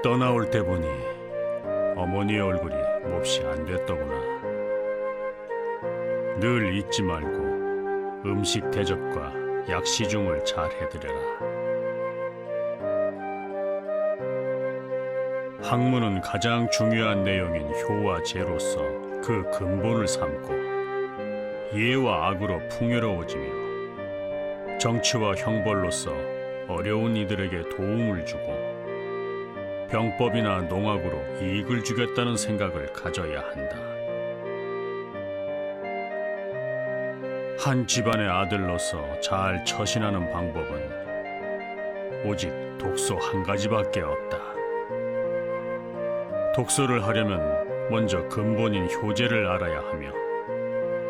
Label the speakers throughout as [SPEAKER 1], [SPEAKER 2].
[SPEAKER 1] 떠나올 때 보니 어머니의 얼굴이 몹시 안 됐더구나. 늘 잊지 말고 음식 대접과 약시중을 잘 해드려라. 학문은 가장 중요한 내용인 효와 재로서 그 근본을 삼고 예와 악으로 풍요로워지며 정치와 형벌로서 어려운 이들에게 도움을 주고 병법이나 농학으로 이익을 주겠다는 생각을 가져야 한다. 한 집안의 아들로서 잘 처신하는 방법은 오직 독소 한 가지밖에 없다. 독소를 하려면 먼저 근본인 효제를 알아야 하며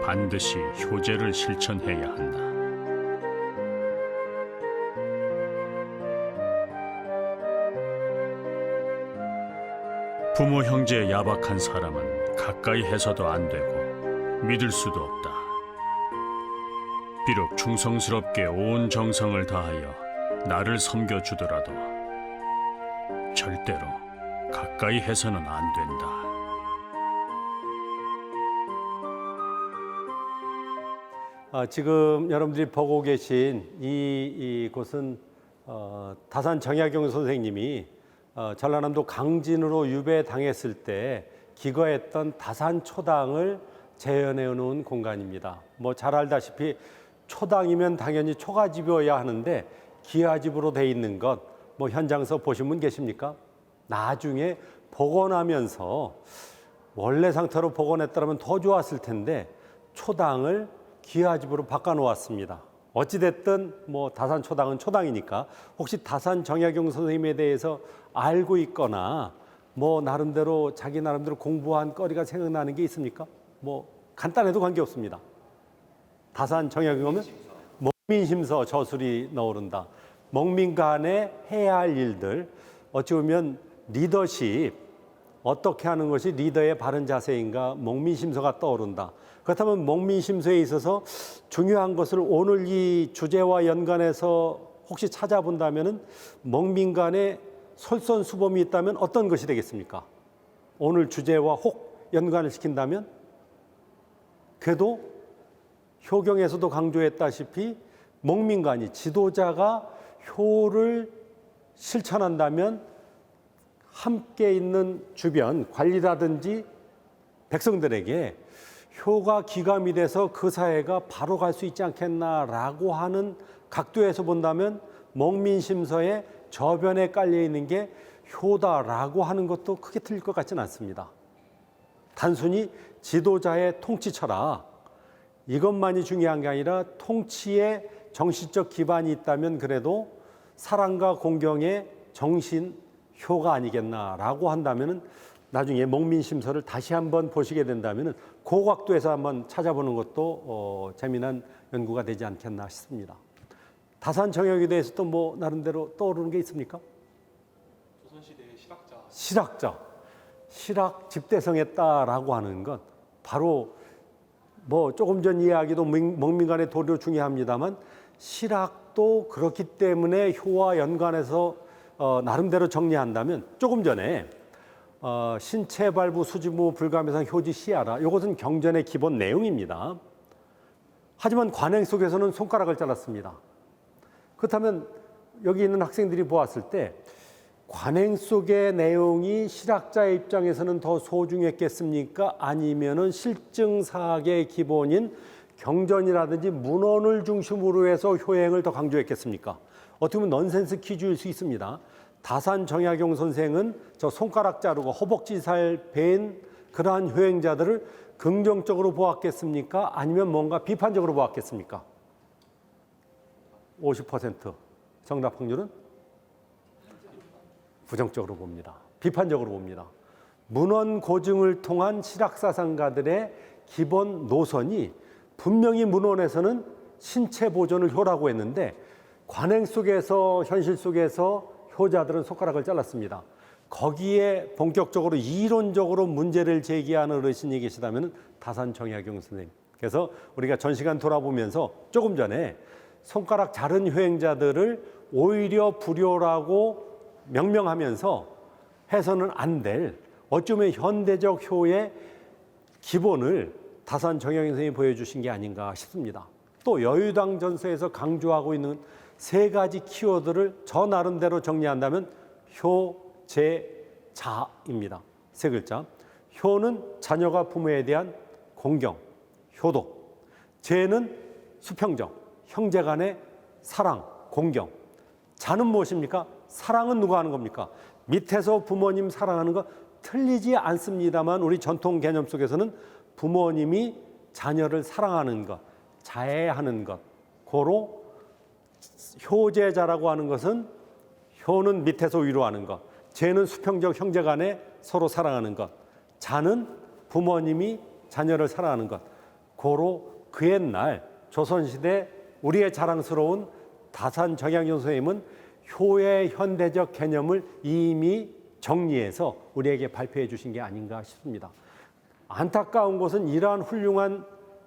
[SPEAKER 1] 반드시 효제를 실천해야 한다. 부모 형제의 야박한 사람은 가까이 해서도 안 되고 믿을 수도 없다. 비록 충성스럽게 온 정성을 다하여 나를 섬겨주더라도 절대로 가까이 해서는 안 된다.
[SPEAKER 2] 지금 여러분들이 보고 계신 이곳은 다산 정약용 선생님이 전라남도 강진으로 유배당했을 때 기거했던 다산 초당을 재현해 놓은 공간입니다. 뭐 잘 알다시피 초당이면 당연히 초가집이어야 하는데 기와집으로 돼 있는 것, 뭐 현장서 보신 분 계십니까? 나중에 복원하면서 원래 상태로 복원했더라면 더 좋았을 텐데 초당을 기와집으로 바꿔놓았습니다. 어찌됐든 뭐 다산 초당은 초당이니까 혹시 다산 정약용 선생님에 대해서 알고 있거나 뭐 나름대로 자기 나름대로 공부한 거리가 생각나는 게 있습니까? 뭐 간단해도 관계없습니다. 다산 정약용 하면 먹민심서 저술이 나오른다. 먹민 간에 해야 할 일들, 어찌 보면 리더십, 어떻게 하는 것이 리더의 바른 자세인가, 먹민심서가 떠오른다. 그렇다면 먹민심서에 있어서 중요한 것을 오늘 이 주제와 연관해서 혹시 찾아본다면 먹민 간에 솔선수범이 있다면 어떤 것이 되겠습니까? 오늘 주제와 혹 연관을 시킨다면 그래도 효경에서도 강조했다시피 먹민간이 지도자가 효를 실천한다면 함께 있는 주변 관리라든지 백성들에게 효가 기감이 돼서 그 사회가 바로 갈 수 있지 않겠나라고 하는 각도에서 본다면 먹민심서의 저변에 깔려 있는 게 효다라고 하는 것도 크게 틀릴 것 같지는 않습니다. 단순히 지도자의 통치 철학 이것만이 중요한 게 아니라 통치의 정신적 기반이 있다면 그래도 사랑과 공경의 정신 효가 아니겠나라고 한다면 나중에 먹민심서를 다시 한번 보시게 된다면 그 각도에서 한번 찾아보는 것도 재미난 연구가 되지 않겠나 싶습니다. 다산 정약에 대해서 또 뭐 나름대로 떠오르는 게 있습니까?
[SPEAKER 3] 조선시대의 실학자.
[SPEAKER 2] 실학 집대성했다라고 하는 것 바로 뭐 조금 전 이야기도 먹민간의 도료 중요합니다만 실학도 그렇기 때문에 효와 연관해서 나름대로 정리한다면 조금 전에 신체발부 수지무 불가매상 효지 시하라 이것은 경전의 기본 내용입니다. 하지만 관행 속에서는 손가락을 잘랐습니다. 그렇다면 여기 있는 학생들이 보았을 때 관행 속의 내용이 실학자의 입장에서는 더 소중했겠습니까? 아니면은 실증사학의 기본인 경전이라든지 문헌을 중심으로 해서 효행을 더 강조했겠습니까? 어떻게 보면 넌센스 퀴즈일 수 있습니다. 다산 정약용 선생은 저 손가락 자르고 허벅지 살 벤 그러한 효행자들을 긍정적으로 보았겠습니까? 아니면 뭔가 비판적으로 보았겠습니까? 50% 정답 확률은? 부정적으로 봅니다. 비판적으로 봅니다. 문헌 고증을 통한 실학사상가들의 기본 노선이 분명히 문헌에서는 신체 보존을 효라고 했는데 관행 속에서 현실 속에서 효자들은 손가락을 잘랐습니다. 거기에 본격적으로 이론적으로 문제를 제기하는 어르신이 계시다면 다산 정약용 선생님. 그래서 우리가 전 시간 돌아보면서 조금 전에 손가락 자른 효행자들을 오히려 불효라고 명명하면서 해서는 안 될 어쩌면 현대적 효의 기본을 다산 정약용 선생님이 보여주신 게 아닌가 싶습니다. 또 여유당 전서에서 강조하고 있는 세 가지 키워드를 저 나름대로 정리한다면 효, 제, 자입니다. 세 글자. 효는 자녀가 부모에 대한 공경, 효도. 제는 수평적, 형제 간의 사랑, 공경. 자는 무엇입니까? 사랑은 누가 하는 겁니까? 밑에서 부모님 사랑하는 거 틀리지 않습니다만 우리 전통 개념 속에서는 부모님이 자녀를 사랑하는 것, 자애하는 것, 고로 효제자라고 하는 것은 효는 밑에서 위로 하는 것, 제는 수평적 형제 간에 서로 사랑하는 것, 자는 부모님이 자녀를 사랑하는 것, 고로 그 옛날 조선시대 우리의 자랑스러운 다산 정약용 선생님은 효의 현대적 개념을 이미 정리해서 우리에게 발표해 주신 게 아닌가 싶습니다. 안타까운 것은 이러한 훌륭한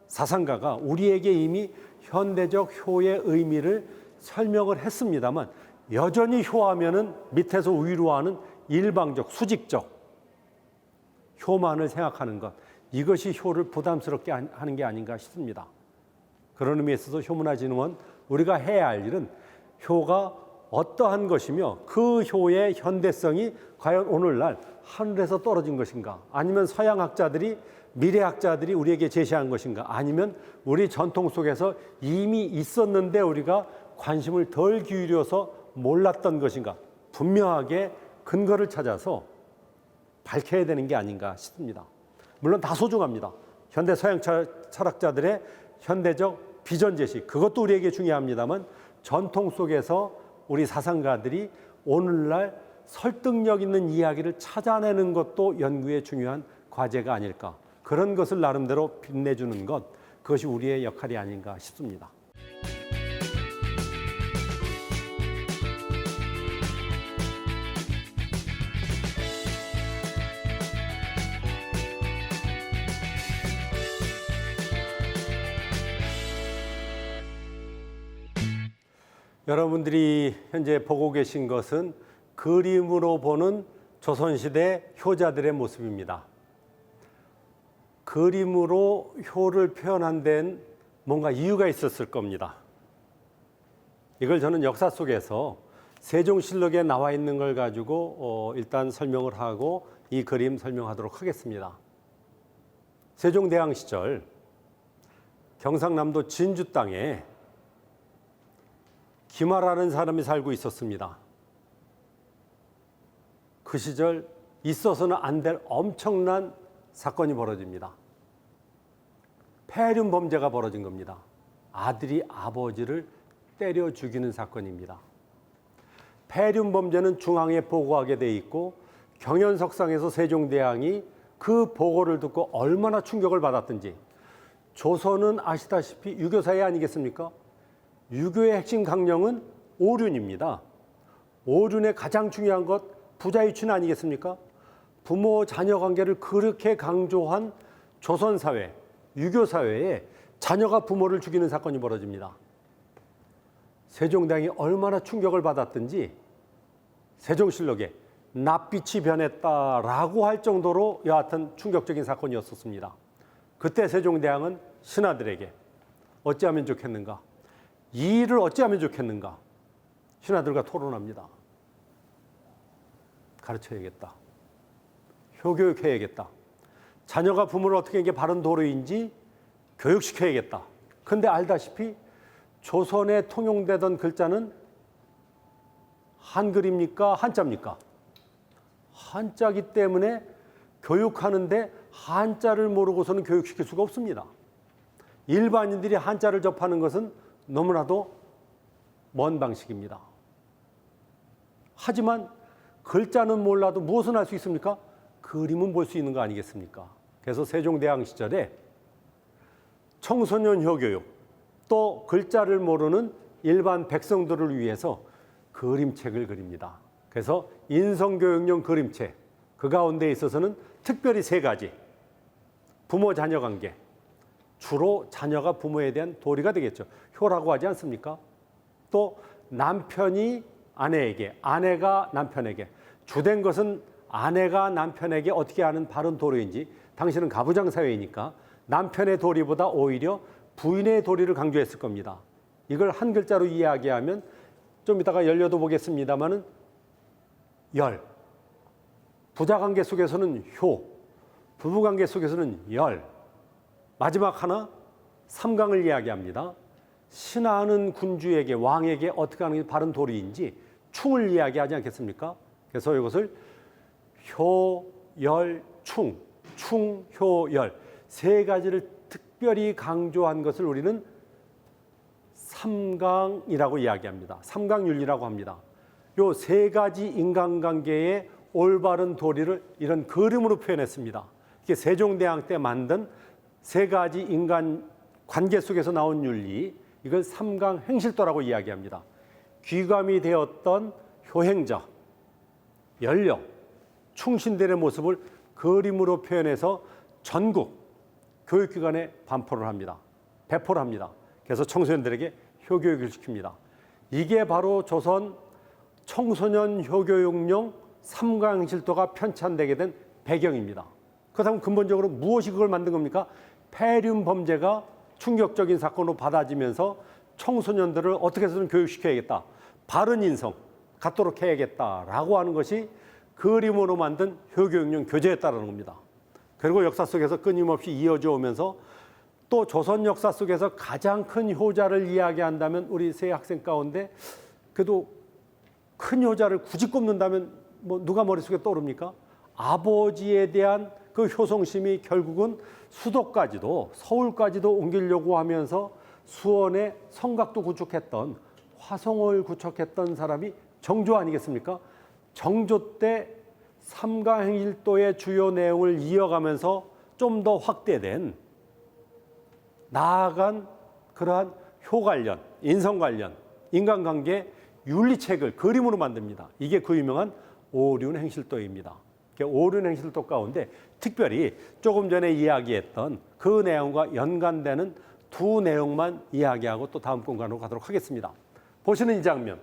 [SPEAKER 2] 사상가가 우리에게 이미 현대적 효의 의미를 설명을 했습니다만 여전히 효하면은 밑에서 위로 하는 일방적, 수직적 효만을 생각하는 것, 이것이 효를 부담스럽게 하는 게 아닌가 싶습니다. 그런 의미에서 효문화진흥원 우리가 해야 할 일은 효가 어떠한 것이며 그 효의 현대성이 과연 오늘날 하늘에서 떨어진 것인가, 아니면 서양학자들이 미래학자들이 우리에게 제시한 것인가, 아니면 우리 전통 속에서 이미 있었는데 우리가 관심을 덜 기울여서 몰랐던 것인가, 분명하게 근거를 찾아서 밝혀야 되는 게 아닌가 싶습니다. 물론 다 소중합니다. 현대 서양 철학자들의 현대적 비전 제시, 그것도 우리에게 중요합니다만 전통 속에서 우리 사상가들이 오늘날 설득력 있는 이야기를 찾아내는 것도 연구의 중요한 과제가 아닐까. 그런 것을 나름대로 빛내주는 것, 그것이 우리의 역할이 아닌가 싶습니다. 여러분들이 현재 보고 계신 것은 그림으로 보는 조선시대 효자들의 모습입니다. 그림으로 효를 표현한 데는 뭔가 이유가 있었을 겁니다. 이걸 저는 역사 속에서 세종실록에 나와 있는 걸 가지고 일단 설명을 하고 이 그림 설명하도록 하겠습니다. 세종대왕 시절 경상남도 진주 땅에 김하라는 사람이 살고 있었습니다. 그 시절 있어서는 안 될 엄청난 사건이 벌어집니다. 폐륜 범죄가 벌어진 겁니다. 아들이 아버지를 때려 죽이는 사건입니다. 폐륜 범죄는 중앙에 보고하게 돼 있고 경연석상에서 세종대왕이 그 보고를 듣고 얼마나 충격을 받았든지, 조선은 아시다시피 유교사회 아니겠습니까? 유교의 핵심 강령은 오륜입니다. 오륜의 가장 중요한 것 부자유ችን 아니겠습니까? 부모 자녀 관계를 그렇게 강조한 조선사회, 유교사회에 자녀가 부모를 죽이는 사건이 벌어집니다. 세종대왕이 얼마나 충격을 받았든지 세종실록에 낯빛이 변했다라고 할 정도로 여하튼 충격적인 사건이었었습니다. 그때 세종대왕은 신하들에게 어찌하면 좋겠는가, 이 일을 어찌하면 좋겠는가, 신하들과 토론합니다. 가르쳐야겠다. 효교육해야겠다. 자녀가 부모를 어떻게 이게 바른 도로인지 교육시켜야겠다. 그런데 알다시피 조선에 통용되던 글자는 한글입니까? 한자입니까? 한자기 때문에 교육하는데 한자를 모르고서는 교육시킬 수가 없습니다. 일반인들이 한자를 접하는 것은 너무나도 먼 방식입니다. 하지만 글자는 몰라도 무엇은 할 수 있습니까? 그림은 볼 수 있는 거 아니겠습니까? 그래서 세종대왕 시절에 청소년 효교육, 또 글자를 모르는 일반 백성들을 위해서 그림책을 그립니다. 그래서 인성교육용 그림책, 그 가운데 있어서는 특별히 세 가지. 부모 자녀 관계, 주로 자녀가 부모에 대한 도리가 되겠죠. 효라고 하지 않습니까? 또 남편이 아내에게, 아내가 남편에게, 주된 것은 아내가 남편에게 어떻게 하는 바른 도리인지, 당신은 가부장 사회이니까 남편의 도리보다 오히려 부인의 도리를 강조했을 겁니다. 이걸 한 글자로 이야기하면 좀 이따가 열려도 보겠습니다만은 열. 부자관계 속에서는 효, 부부관계 속에서는 열. 마지막 하나 삼강을 이야기합니다. 신하는 군주에게 왕에게 어떻게 하는 게 바른 도리인지 충을 이야기하지 않겠습니까? 그래서 이것을 효, 열, 충, 충, 효, 열 세 가지를 특별히 강조한 것을 우리는 삼강이라고 이야기합니다. 삼강윤리라고 합니다. 요 세 가지 인간관계의 올바른 도리를 이런 그림으로 표현했습니다. 이게 세종대왕 때 만든 세 가지 인간 관계 속에서 나온 윤리, 이걸 삼강 행실도라고 이야기합니다. 귀감이 되었던 효행자, 연령, 충신들의 모습을 그림으로 표현해서 전국 교육기관에 반포를 합니다. 배포를 합니다. 그래서 청소년들에게 효교육을 시킵니다. 이게 바로 조선 청소년 효교육용 삼강행실도가 편찬되게 된 배경입니다. 그렇다면 근본적으로 무엇이 그걸 만든 겁니까? 폐륜 범죄가 충격적인 사건으로 받아지면서 청소년들을 어떻게 해서든 교육시켜야겠다. 바른 인성 갖도록 해야겠다라고 하는 것이 그림으로 만든 효교육용 교재였다는 겁니다. 그리고 역사 속에서 끊임없이 이어져 오면서 또 조선 역사 속에서 가장 큰 효자를 이야기한다면 우리 세 학생 가운데 그래도 큰 효자를 굳이 꼽는다면 뭐 누가 머릿속에 떠오릅니까? 아버지에 대한 그 효성심이 결국은 수도까지도 서울까지도 옮기려고 하면서 수원에 성곽도 구축했던 화성을 구축했던 사람이 정조 아니겠습니까? 정조 때 삼강행실도의 주요 내용을 이어가면서 좀 더 확대된 나아간 그러한 효 관련, 인성 관련, 인간관계 윤리책을 그림으로 만듭니다. 이게 그 유명한 오륜행실도입니다. 오륜행실도 가운데 특별히 조금 전에 이야기했던 그 내용과 연관되는 두 내용만 이야기하고 또 다음 공간으로 가도록 하겠습니다. 보시는 이 장면,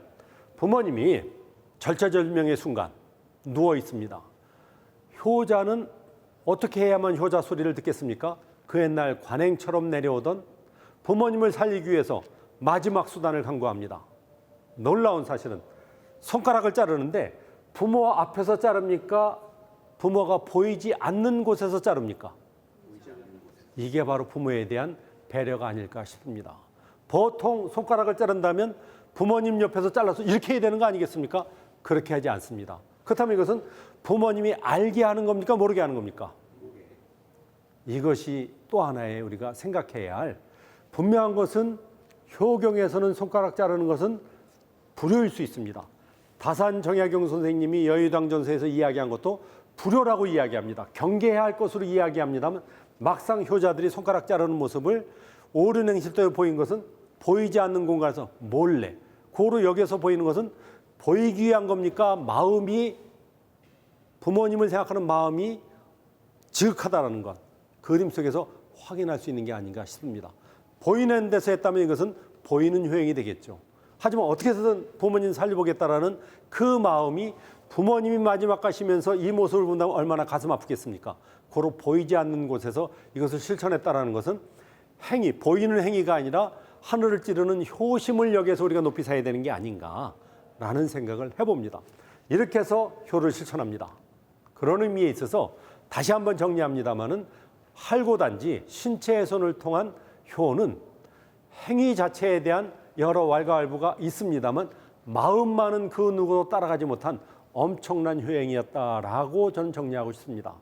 [SPEAKER 2] 부모님이 절체절명의 순간 누워 있습니다. 효자는 어떻게 해야만 효자 소리를 듣겠습니까? 그 옛날 관행처럼 내려오던 부모님을 살리기 위해서 마지막 수단을 강구합니다. 놀라운 사실은 손가락을 자르는데 부모 앞에서 자릅니까? 부모가 보이지 않는 곳에서 자릅니까? 이게 바로 부모에 대한 배려가 아닐까 싶습니다. 보통 손가락을 자른다면 부모님 옆에서 잘라서 이렇게 해야 되는 거 아니겠습니까? 그렇게 하지 않습니다. 그렇다면 이것은 부모님이 알게 하는 겁니까? 모르게 하는 겁니까? 이것이 또 하나의 우리가 생각해야 할 분명한 것은 효경에서는 손가락 자르는 것은 불효일 수 있습니다. 다산 정약용 선생님이 여의도당전서에서 이야기한 것도 불효라고 이야기합니다. 경계해야 할 것으로 이야기합니다만 막상 효자들이 손가락 자르는 모습을 오륜행실도에 보인 것은 보이지 않는 공간에서 몰래, 고로 여기서 보이는 것은 보이기 위한 겁니까? 마음이, 부모님을 생각하는 마음이 지극하다는 것, 그림 속에서 확인할 수 있는 게 아닌가 싶습니다. 보이는 데서 했다면 이것은 보이는 효행이 되겠죠. 하지만 어떻게 해서든 부모님 살려보겠다라는 그 마음이 부모님이 마지막 가시면서 이 모습을 본다면 얼마나 가슴 아프겠습니까? 고로 보이지 않는 곳에서 이것을 실천했다라는 것은 행위, 보이는 행위가 아니라 하늘을 찌르는 효심을 여기에서 우리가 높이 사야 되는 게 아닌가라는 생각을 해봅니다. 이렇게 해서 효를 실천합니다. 그런 의미에 있어서 다시 한번 정리합니다마는 할고단지 신체훼손을 통한 효는 행위 자체에 대한 여러 왈가왈부가 있습니다만 마음만은 그 누구도 따라가지 못한 엄청난 효행이었다라고 저는 정리하고 싶습니다.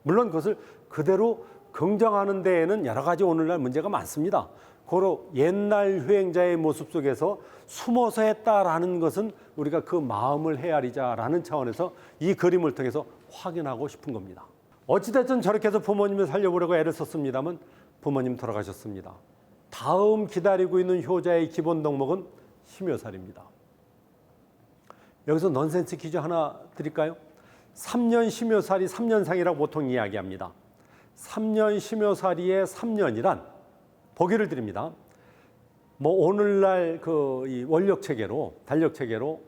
[SPEAKER 2] 물론 그것을 그대로 긍정하는 데에는 여러 가지 오늘날 문제가 많습니다. 고로 옛날 효행자의 모습 속에서 숨어서 했다라는 것은 우리가 그 마음을 헤아리자라는 차원에서 이 그림을 통해서 확인하고 싶은 겁니다. 어찌됐든 저렇게 해서 부모님을 살려보려고 애를 썼습니다만 부모님 돌아가셨습니다. 다음 기다리고 있는 효자의 기본 덕목은 심효살입니다. 여기서 넌센스 퀴즈 하나 드릴까요? 3년 심효살이 3년상이라고 보통 이야기합니다. 3년 심효살이의 3년이란 보기를 드립니다. 뭐 오늘날 이 원력 체계로, 달력 체계로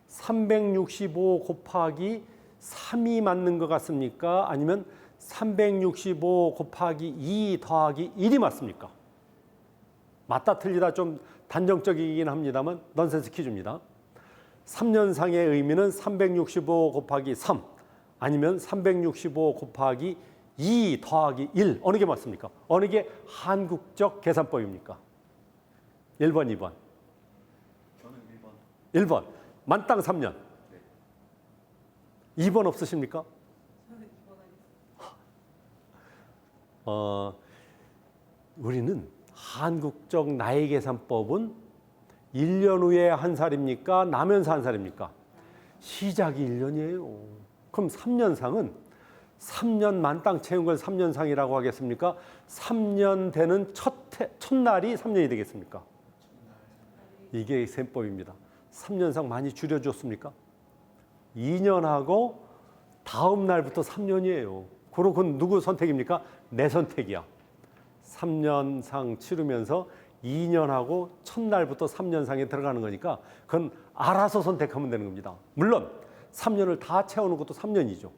[SPEAKER 2] 365 곱하기 3이 맞는 것 같습니까? 아니면 365 곱하기 2 더하기 1이 맞습니까? 맞다 틀리다 좀 단정적이긴 합니다만 넌센스 퀴즈입니다. 3년상의 의미는 365 곱하기 3 아니면 365 곱하기 2 더하기 1 어느 게 맞습니까? 어느 게 한국적 계산법입니까? 1번, 2번.
[SPEAKER 3] 저는 1번.
[SPEAKER 2] 1번. 만땅 3년. 2번 없으십니까? 우리는 한국적 나이 계산법은 1년 후에 한 살입니까? 나면서 한 살입니까? 시작이 1년이에요. 그럼 3년상은 3년 만땅 채운 걸 3년상이라고 하겠습니까? 3년 되는 첫날이 3년이 되겠습니까? 이게 셈법입니다. 3년상 많이 줄여줬습니까? 2년하고 다음 날부터 3년이에요. 그건 누구 선택입니까? 내 선택이야. 3년상 치르면서 2년하고 첫날부터 3년상에 들어가는 거니까 그건 알아서 선택하면 되는 겁니다. 물론 3년을 다 채우는 것도 3년이죠.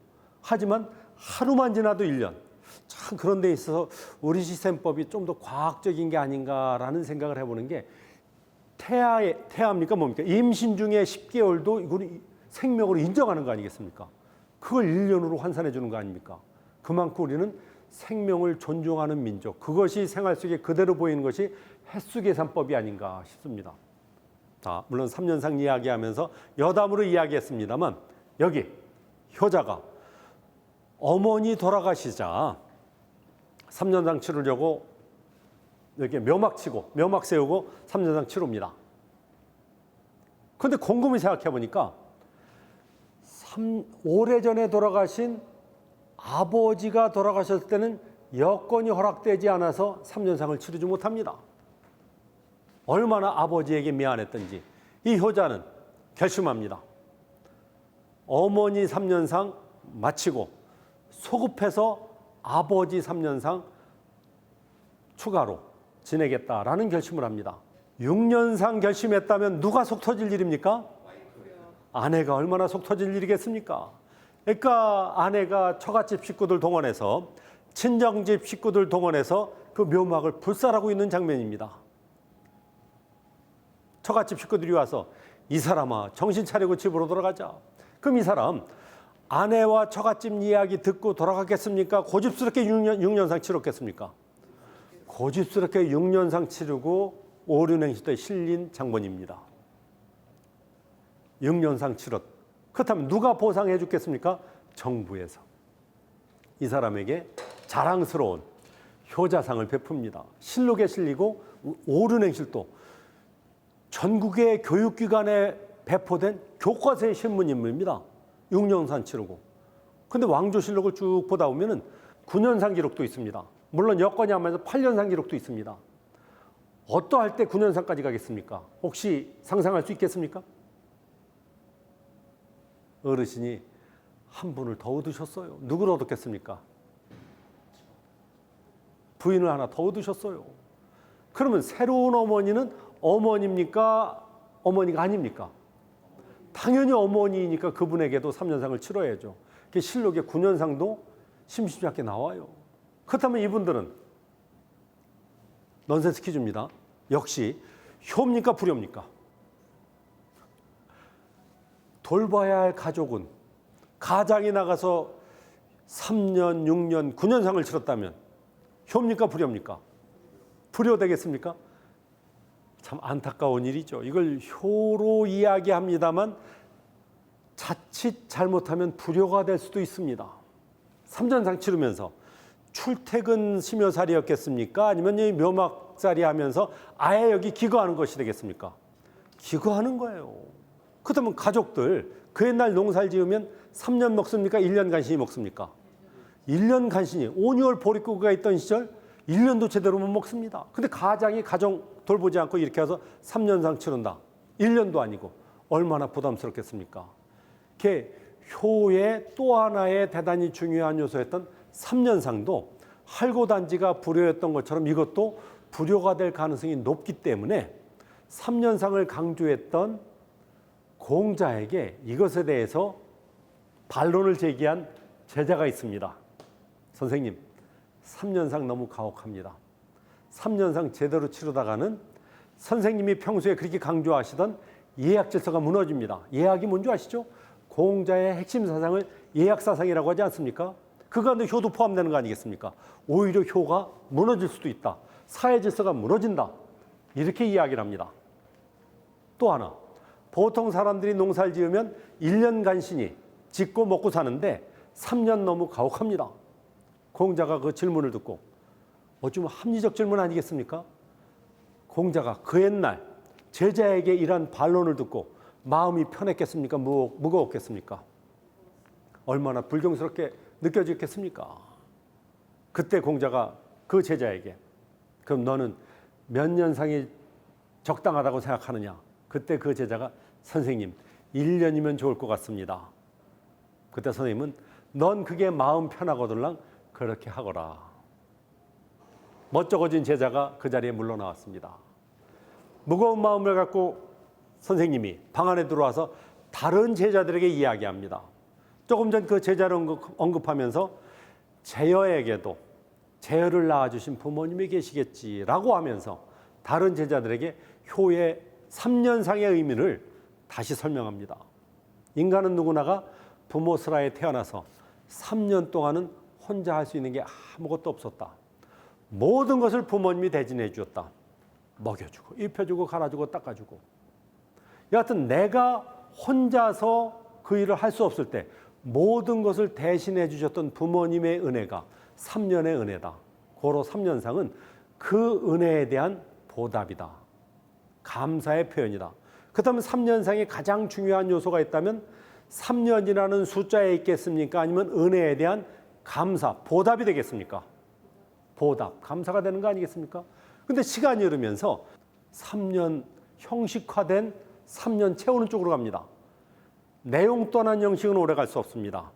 [SPEAKER 2] 하지만 하루만 지나도 1년. 참 그런 데 있어서 우리 시스템법이 좀 더 과학적인 게 아닌가라는 생각을 해보는 게 태아입니까 뭡니까? 임신 중에 10개월도 이거는 생명으로 인정하는 거 아니겠습니까? 그걸 1년으로 환산해 주는 거 아닙니까? 그만큼 우리는 생명을 존중하는 민족, 그것이 생활 속에 그대로 보이는 것이 횟수계산법이 아닌가 싶습니다. 자, 물론 3년상 이야기하면서 여담으로 이야기했습니다만 여기 효자가 어머니 돌아가시자 3년상 치르려고 이렇게 묘막 치고 묘막 세우고 3년상 치릅니다. 그런데 곰곰이 생각해 보니까 오래전에 돌아가신 아버지가 돌아가셨을 때는 여건이 허락되지 않아서 3년상을 치르지 못합니다. 얼마나 아버지에게 미안했던지 이 효자는 결심합니다. 어머니 3년상 마치고 소급해서 아버지 3년상 추가로 지내겠다라는 결심을 합니다. 6년상 결심했다면 누가 속 터질 일입니까? 아내가 얼마나 속 터질 일이겠습니까? 그러니까 아내가 처갓집 식구들 동원해서 친정집 식구들 동원해서 그 묘막을 불살하고 있는 장면입니다. 처갓집 식구들이 와서 이 사람아 정신 차리고 집으로 돌아가자. 그럼 이 사람 아내와 처갓집 이야기 듣고 돌아가겠습니까? 고집스럽게 6년상 치렀겠습니까? 고집스럽게 6년상 치르고 오륜행시도에 실린 장본입니다. 6년상 치렀. 그렇다면 누가 보상해 주겠습니까? 정부에서. 이 사람에게 자랑스러운 효자상을 베풉니다. 실록에 실리고 오륜행실도 전국의 교육기관에 배포된 교과서의 신문인물입니다. 6년상 치르고. 근데 왕조실록을 쭉 보다 보면은 9년상 기록도 있습니다. 물론 여건이 안 맞아서 8년상 기록도 있습니다. 어떠할 때 9년상까지 가겠습니까? 혹시 상상할 수 있겠습니까? 어르신이 한 분을 더 얻으셨어요. 누구를 얻었겠습니까? 부인을 하나 더 얻으셨어요. 그러면 새로운 어머니는 어머니입니까? 어머니가 아닙니까? 당연히 어머니이니까 그분에게도 3년상을 치러야죠. 실록에 9년상도 심심치 않게 나와요. 그렇다면 이분들은 넌센스 퀴즈입니다. 역시 효입니까 불효입니까? 돌봐야 할 가족은 가장이 나가서 3년, 6년, 9년상을 치렀다면 효입니까 불효입니까? 불효 되겠습니까? 참 안타까운 일이죠. 이걸 효로 이야기합니다만 자칫 잘못하면 불효가 될 수도 있습니다. 3년상 치르면서 출퇴근 심여살이였겠습니까? 아니면 이 묘막살이 하면서 아예 여기 기거하는 것이 되겠습니까? 기거하는 거예요. 그렇다면 가족들 그 옛날 농사를 지으면 3년 먹습니까? 1년 간신히 먹습니까? 1년 간신히 5, 6월 보릿고기가 있던 시절 1년도 제대로 못 먹습니다. 근데 가장이 가정 돌보지 않고 이렇게 해서 3년상 치른다. 1년도 아니고 얼마나 부담스럽겠습니까? 이렇게 효의 또 하나의 대단히 중요한 요소였던 3년상도 할고단지가 불효였던 것처럼 이것도 불효가 될 가능성이 높기 때문에 3년상을 강조했던 공자에게 이것에 대해서 반론을 제기한 제자가 있습니다. 선생님, 3년상 너무 가혹합니다. 3년상 제대로 치르다가는 선생님이 평소에 그렇게 강조하시던 예약 질서가 무너집니다. 예약이 뭔지 아시죠? 공자의 핵심 사상을 예약 사상이라고 하지 않습니까? 그 가운데 효도 포함되는 거 아니겠습니까? 오히려 효가 무너질 수도 있다. 사회 질서가 무너진다. 이렇게 이야기를 합니다. 또 하나, 보통 사람들이 농사를 지으면 1년 간신히 짓고 먹고 사는데 3년 너무 가혹합니다. 공자가 그 질문을 듣고 좀 합리적 질문 아니겠습니까? 공자가 그 옛날 제자에게 이러한 반론을 듣고 마음이 편했겠습니까? 무거웠겠습니까? 얼마나 불경스럽게 느껴졌겠습니까? 그때 공자가 그 제자에게 그럼 너는 몇 년상이 적당하다고 생각하느냐? 그때 그 제자가 선생님 1년이면 좋을 것 같습니다. 그때 선생님은 넌 그게 마음 편하거들랑 그렇게 하거라. 멋쩍어진 제자가 그 자리에 물러나왔습니다. 무거운 마음을 갖고 선생님이 방 안에 들어와서 다른 제자들에게 이야기합니다. 조금 전 그 제자를 언급하면서 제여에게도 제여를 낳아주신 부모님이 계시겠지라고 하면서 다른 제자들에게 효의 3년상의 의미를 다시 설명합니다. 인간은 누구나가 부모 슬하에 태어나서 3년 동안은 혼자 할 수 있는 게 아무것도 없었다. 모든 것을 부모님이 대신해 주었다. 먹여주고 입혀주고 갈아주고 닦아주고. 여하튼 내가 혼자서 그 일을 할 수 없을 때 모든 것을 대신해 주셨던 부모님의 은혜가 3년의 은혜다. 고로 3년상은 그 은혜에 대한 보답이다. 감사의 표현이다. 그렇다면 3년상에 가장 중요한 요소가 있다면 3년이라는 숫자에 있겠습니까? 아니면 은혜에 대한 감사, 보답이 되겠습니까? 보답, 감사가 되는 거 아니겠습니까? 근데 시간이 흐르면서 3년 형식화된 3년 채우는 쪽으로 갑니다. 내용 떠난 형식은 오래 갈 수 없습니다.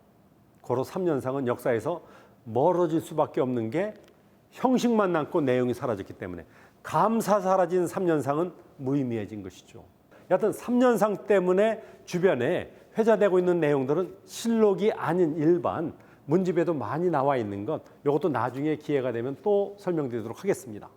[SPEAKER 2] 고로 3년상은 역사에서 멀어질 수밖에 없는 게 형식만 남고 내용이 사라졌기 때문에 감사 사라진 3년상은 무의미해진 것이죠. 여하튼 3년상 때문에 주변에 회자되고 있는 내용들은 실록이 아닌 일반 문집에도 많이 나와 있는 것, 이것도 나중에 기회가 되면 또 설명드리도록 하겠습니다.